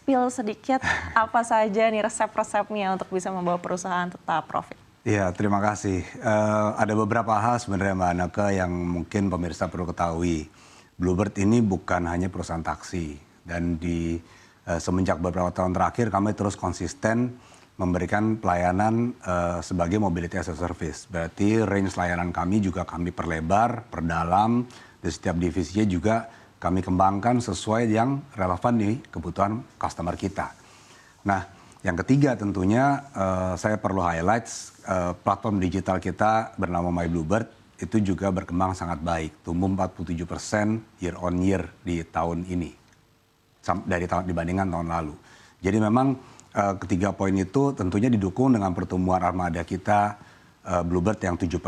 spill sedikit apa saja nih resep-resepnya untuk bisa membawa perusahaan tetap profit? Ya, terima kasih. Ada beberapa hal sebenarnya Mbak Anaka yang mungkin pemirsa perlu ketahui. Bluebird ini bukan hanya perusahaan taksi. Dan semenjak beberapa tahun terakhir kami terus konsisten memberikan pelayanan sebagai mobility as a service. Berarti range layanan kami juga kami perlebar, perdalam, di setiap divisinya juga kami kembangkan sesuai yang relevan di kebutuhan customer kita. Nah, yang ketiga tentunya saya perlu highlight platform digital kita bernama My Bluebird itu juga berkembang sangat baik, tumbuh 47% year on year di tahun ini dibandingkan tahun lalu. Jadi memang ketiga poin itu tentunya didukung dengan pertumbuhan armada kita Bluebird yang 7%,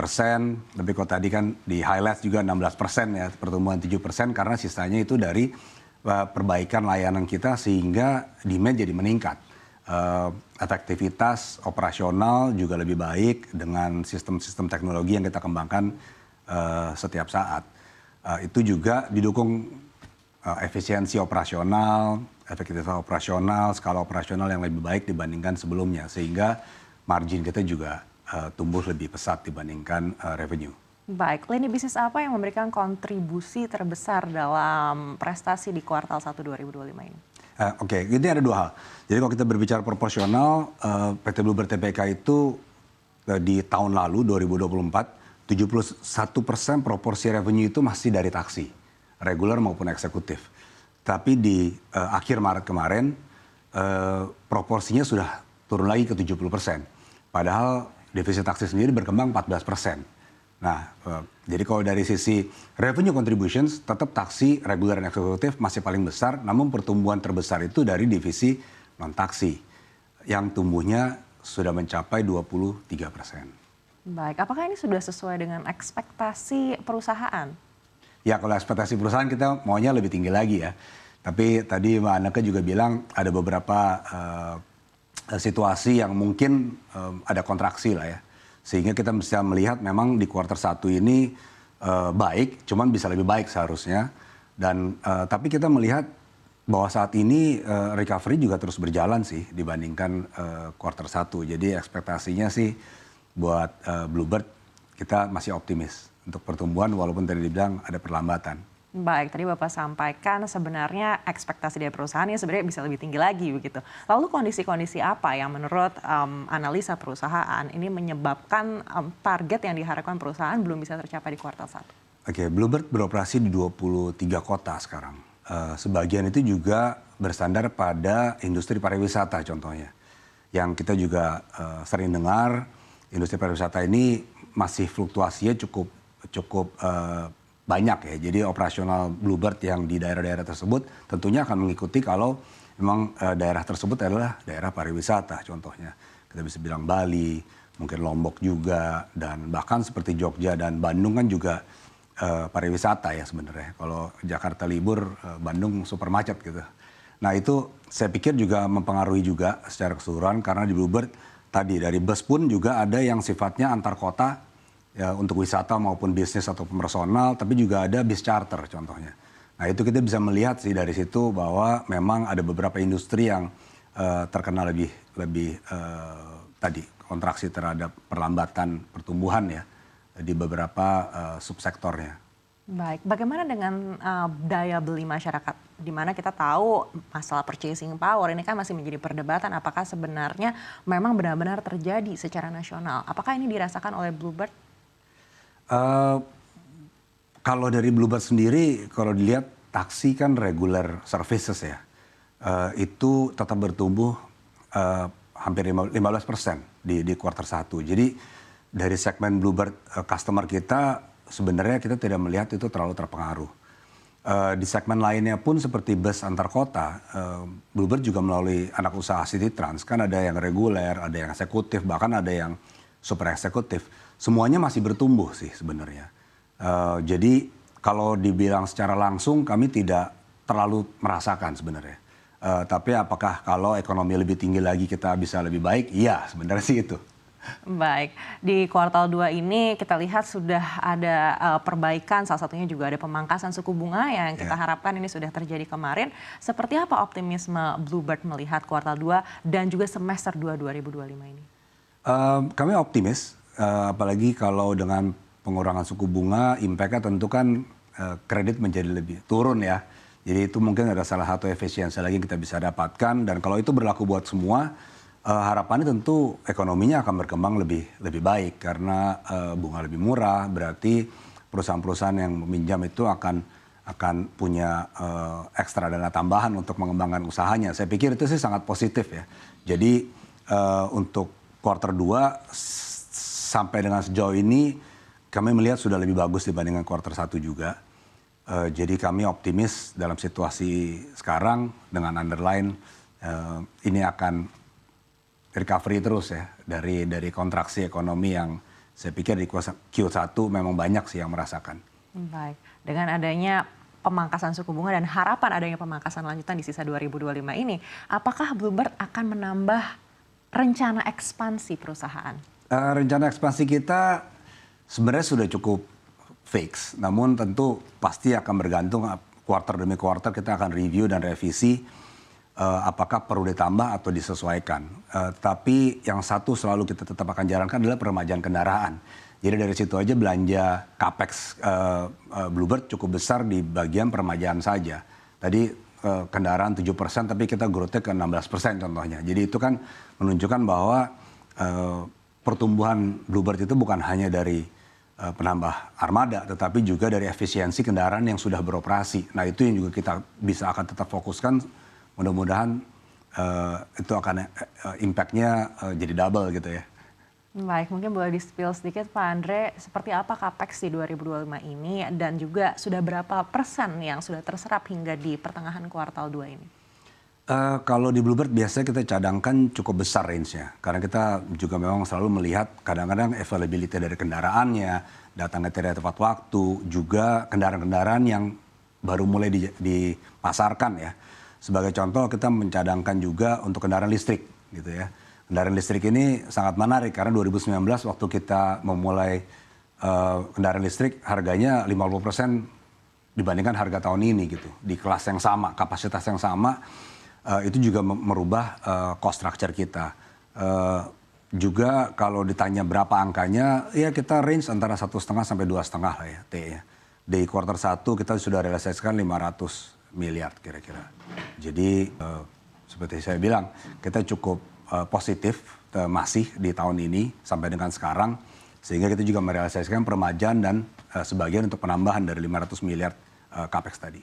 tapi kalau tadi kan di highlight juga 16% ya, pertumbuhan 7% karena sisanya itu dari perbaikan layanan kita sehingga demand jadi meningkat. Efektivitas operasional juga lebih baik dengan sistem-sistem teknologi yang kita kembangkan setiap saat. Itu juga didukung efisiensi operasional, efektivitas operasional, skala operasional yang lebih baik dibandingkan sebelumnya. Sehingga margin kita juga tumbuh lebih pesat dibandingkan revenue. Baik, lini bisnis apa yang memberikan kontribusi terbesar dalam prestasi di kuartal 1 2025 ini? Oke, ini ada dua hal. Jadi kalau kita berbicara proporsional, PT Bluebird TPK itu di tahun lalu 2024, 71% proporsi revenue itu masih dari taksi, reguler maupun eksekutif. Tapi di akhir Maret kemarin, proporsinya sudah turun lagi ke 70%. Padahal divisi taksi sendiri berkembang 14%. Nah, jadi kalau dari sisi revenue contributions, tetap taksi, reguler, dan eksekutif masih paling besar, namun pertumbuhan terbesar itu dari divisi non-taksi, yang tumbuhnya sudah mencapai 23%. Baik, apakah ini sudah sesuai dengan ekspektasi perusahaan? Ya, kalau ekspektasi perusahaan kita maunya lebih tinggi lagi ya. Tapi tadi Mbak Anaka juga bilang ada beberapa situasi yang mungkin ada kontraksi lah ya. Sehingga kita bisa melihat memang di kuartal 1 ini baik, cuman bisa lebih baik seharusnya. Dan tapi kita melihat bahwa saat ini recovery juga terus berjalan sih dibandingkan kuartal 1. Jadi ekspektasinya sih buat Bluebird kita masih optimis untuk pertumbuhan walaupun tadi dibilang ada perlambatan. Baik, tadi Bapak sampaikan sebenarnya ekspektasi dari perusahaan ini sebenarnya bisa lebih tinggi lagi begitu. Lalu kondisi-kondisi apa yang menurut analisa perusahaan ini menyebabkan target yang diharapkan perusahaan belum bisa tercapai di kuartal 1? Oke, Bluebird beroperasi di 23 kota sekarang. Sebagian itu juga bersandar pada industri pariwisata contohnya. Yang kita juga sering dengar industri pariwisata ini masih fluktuasinya cukup banyak ya. Jadi operasional Bluebird yang di daerah-daerah tersebut tentunya akan mengikuti kalau memang daerah tersebut adalah daerah pariwisata contohnya. Kita bisa bilang Bali, mungkin Lombok juga, dan bahkan seperti Jogja dan Bandung kan juga pariwisata ya sebenarnya. Kalau Jakarta libur, Bandung super macet gitu. Nah itu saya pikir juga mempengaruhi juga secara keseluruhan karena di Bluebird tadi dari bus pun juga ada yang sifatnya antar kota, ya, untuk wisata maupun bisnis atau personal, tapi juga ada bis charter contohnya. Nah itu kita bisa melihat sih dari situ bahwa memang ada beberapa industri yang terkena lebih tadi kontraksi terhadap perlambatan pertumbuhan ya di beberapa subsektornya. Baik, bagaimana dengan daya beli masyarakat? Di mana kita tahu masalah purchasing power ini kan masih menjadi perdebatan apakah sebenarnya memang benar-benar terjadi secara nasional. Apakah ini dirasakan oleh Bluebird? Kalau dari Bluebird sendiri, kalau dilihat taksi kan regular services ya, itu tetap bertumbuh hampir 15% di kuartal 1. Jadi dari segmen Bluebird customer kita sebenarnya kita tidak melihat itu terlalu terpengaruh. Di segmen lainnya pun seperti bus antar kota, Bluebird juga melalui anak usaha City Trans, kan ada yang reguler, ada yang eksekutif, bahkan ada yang super eksekutif. Semuanya masih bertumbuh sih sebenarnya. Jadi kalau dibilang secara langsung kami tidak terlalu merasakan sebenarnya. Tapi apakah kalau ekonomi lebih tinggi lagi kita bisa lebih baik? Iya sebenarnya sih itu. Baik, di kuartal 2 ini kita lihat sudah ada perbaikan, salah satunya juga ada pemangkasan suku bunga yang kita harapkan ini sudah terjadi kemarin. Seperti apa optimisme Bluebird melihat kuartal 2 dan juga semester 2 2025 ini? Kami optimis, apalagi kalau dengan pengurangan suku bunga, impact-nya tentu kan kredit menjadi lebih turun ya. Jadi itu mungkin ada salah satu efisiensi lagi yang kita bisa dapatkan, dan kalau itu berlaku buat semua, harapannya tentu ekonominya akan berkembang lebih baik karena bunga lebih murah, berarti perusahaan-perusahaan yang meminjam itu akan punya ekstra dana tambahan untuk mengembangkan usahanya. Saya pikir itu sih sangat positif ya. Jadi untuk kuartal 2 sampai dengan sejauh ini kami melihat sudah lebih bagus dibandingkan kuartal 1 juga. Jadi kami optimis dalam situasi sekarang dengan underline ini akan recovery terus ya dari kontraksi ekonomi yang saya pikir di Q1 memang banyak sih yang merasakan. Baik, dengan adanya pemangkasan suku bunga dan harapan adanya pemangkasan lanjutan di sisa 2025 ini, apakah Bluebird akan menambah rencana ekspansi perusahaan? Rencana ekspansi kita sebenarnya sudah cukup fix, namun tentu pasti akan bergantung kuartal demi kuartal kita akan review dan revisi apakah perlu ditambah atau disesuaikan. Tapi yang satu selalu kita tetap akan jalankan adalah peremajaan kendaraan. Jadi dari situ aja belanja capex Bluebird cukup besar di bagian peremajaan saja. Tadi kendaraan 7% tapi kita growth-nya ke 16% contohnya. Jadi itu kan menunjukkan bahwa pertumbuhan Bluebird itu bukan hanya dari penambah armada, tetapi juga dari efisiensi kendaraan yang sudah beroperasi. Nah itu yang juga kita bisa akan tetap fokuskan. Mudah-mudahan itu akan impact-nya jadi double gitu ya. Baik, mungkin boleh di-spill sedikit Pak Andre, seperti apa capex di 2025 ini dan juga sudah berapa persen yang sudah terserap hingga di pertengahan kuartal 2 ini? Kalau di Bluebird biasanya kita cadangkan cukup besar range-nya. Karena kita juga memang selalu melihat kadang-kadang availability dari kendaraannya, datangnya tidak tepat waktu, juga kendaraan-kendaraan yang baru mulai dipasarkan ya. Sebagai contoh kita mencadangkan juga untuk kendaraan listrik gitu ya. Kendaraan listrik ini sangat menarik karena 2019 waktu kita memulai kendaraan listrik harganya 50% dibandingkan harga tahun ini gitu. Di kelas yang sama, kapasitas yang sama, itu juga merubah cost structure kita. Juga kalau ditanya berapa angkanya, ya kita range antara 1,5 sampai 2,5 lah ya T ya. Di kuartal 1 kita sudah realisasikan 500 miliar kira-kira. Jadi seperti saya bilang kita cukup positif masih di tahun ini sampai dengan sekarang, sehingga kita juga merealisasikan peremajaan dan sebagian untuk penambahan dari 500 miliar capex tadi.